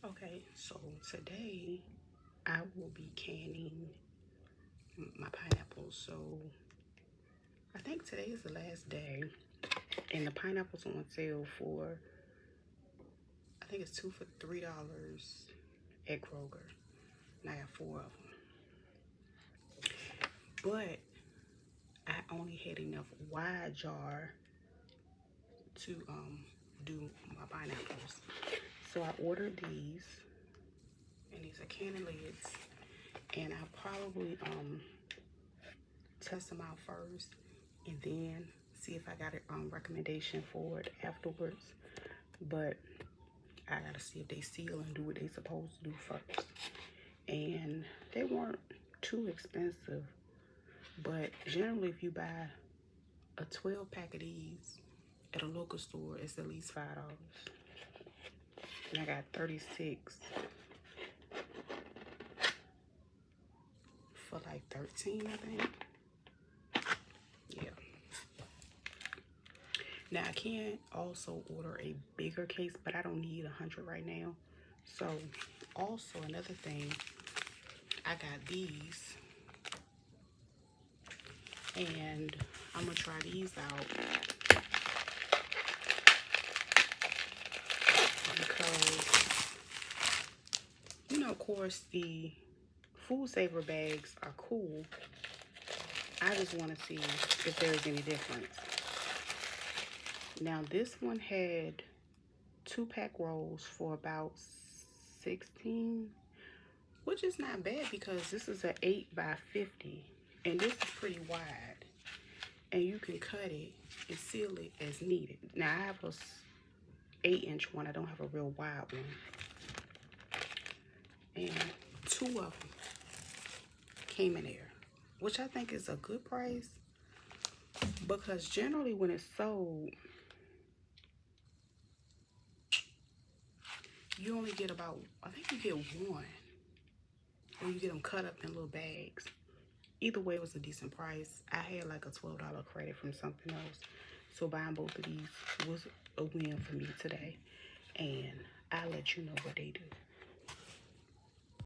Okay, so today I will be canning my pineapples. So I think today is the last day, and the pineapples on sale for, I think it's 2 for $3 at Kroger, and I got 4 of them. But I only had enough wide jar to do my pineapples, so I ordered these, and these are canning lids, and I'll probably test them out first and then see if I got a recommendation for it afterwards. But I gotta see if they seal and do what they supposed to do first. And they weren't too expensive, but generally if you buy a 12 pack of these at a local store, it's at least $5. And I got 36 for like 13, I think. Yeah. Now I can also order a bigger case, but I don't need 100 right now. So also another thing, I got these, and I'm gonna try these out because, you know, of course the Food Saver bags are cool. I just want to see if there's any difference. Now this one had 2-pack rolls for about 16, which is not bad because this is an 8 by 50, and this is pretty wide, and you can cut it and seal it as needed. Now I have a 8-inch one. I don't have a real wide one, and 2 of them came in there, which I think is a good price, because generally when it's sold, you only get about, I think you get 1, or you get them cut up in little bags. Either way, it was a decent price. I had like a $12 credit from something else, so buying both of these was a win for me today, and I'll let you know what they do.